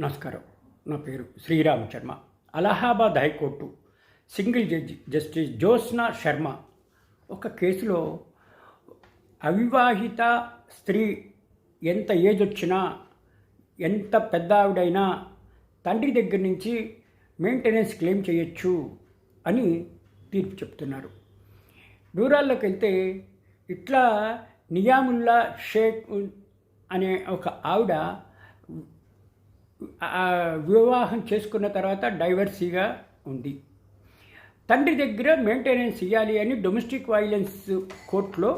నమస్కారం. నా పేరు Shriram Sharma. Allahabad high court single judge justice Jyotsna Sharma ఒక కేసులో అవివాహిత స్త్రీ ఎంత ఏజ్ వచ్చినా, ఎంత పెద్ద ఆవిడైనా తండ్రి దగ్గర నుంచి మెయింటెనెన్స్ క్లెయిమ్ చేయొచ్చు అని తీర్పు చెప్తున్నారు. దూరాల్లోకి వెళ్తే ఇట్లా నియాముల్లా షేక్ అనే ఒక ఆవిడ వివాహం చేసుకున్న తర్వాత డైవర్సీగా ఉంది. తండ్రి దగ్గర మెయింటెనెన్స్ ఇవ్వాలి అని డొమెస్టిక్ వైలెన్స్ కోర్టులో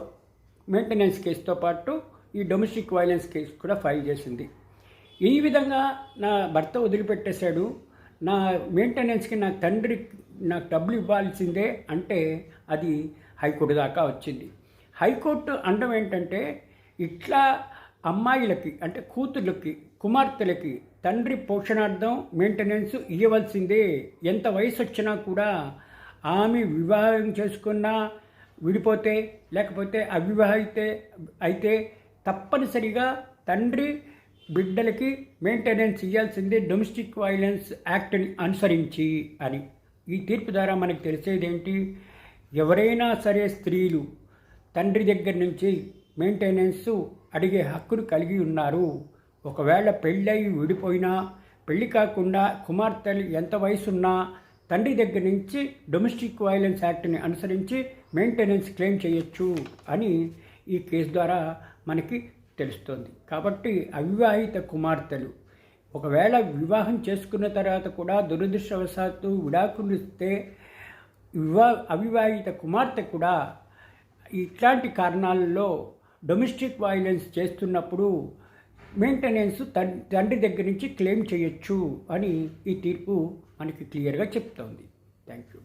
మెయింటెనెన్స్ కేసుతో పాటు ఈ డొమెస్టిక్ వైలెన్స్ కేసు కూడా ఫైల్ చేసింది. ఈ విధంగా నా భర్త వదిలిపెట్టేశాడు, నా మెయింటెనెన్స్కి నా తండ్రి నాకు డబ్బులు ఇవ్వాల్సిందే అంటే అది హైకోర్టు దాకా వచ్చింది. హైకోర్టు అనడం ఏంటంటే, ఇట్లా అమ్మాయిలకి అంటే కూతుర్లకి, కుమార్తెలకి తండ్రి పోషణార్థం మెయింటెనెన్స్ ఇవ్వవలసిందే. ఎంత వయసు వచ్చినా కూడా ఆమె వివాహం చేసుకున్నా, విడిపోతే, లేకపోతే అయితే తప్పనిసరిగా తండ్రి బిడ్డలకి మెయింటెనెన్స్ ఇవ్వాల్సిందే డొమెస్టిక్ వైలెన్స్ యాక్ట్ని అనుసరించి అని. ఈ తీర్పు ద్వారా మనకు తెలిసేది ఏంటి? ఎవరైనా సరే స్త్రీలు తండ్రి దగ్గర నుంచి మెయింటెనెన్స్ అడిగే హక్కును కలిగి ఉన్నారు. ఒకవేళ పెళ్ళై విడిపోయినా, పెళ్ళి కాకుండా కుమార్తెలు ఎంత వయసున్నా తండ్రి దగ్గర నుంచి డొమెస్టిక్ వైలెన్స్ యాక్ట్ని అనుసరించి మెయింటెనెన్స్ క్లెయిమ్ చేయొచ్చు అని ఈ కేసు ద్వారా మనకి తెలుస్తుంది. కాబట్టి అవివాహిత కుమార్తెలు ఒకవేళ వివాహం చేసుకున్న తర్వాత కూడా దురదృష్టవశాత్తు విడాకులు ఇస్తే అవివాహిత కుమార్తె కూడా ఇట్లాంటి కారణాలలో డొమెస్టిక్ వైలెన్స్ చేస్తున్నప్పుడు మెయింటెనెన్స్ తండ్రి దగ్గర నుంచి క్లెయిమ్ చేయొచ్చు అని ఈ తీర్పు మనకి క్లియర్గా చెప్తోంది. Thank you.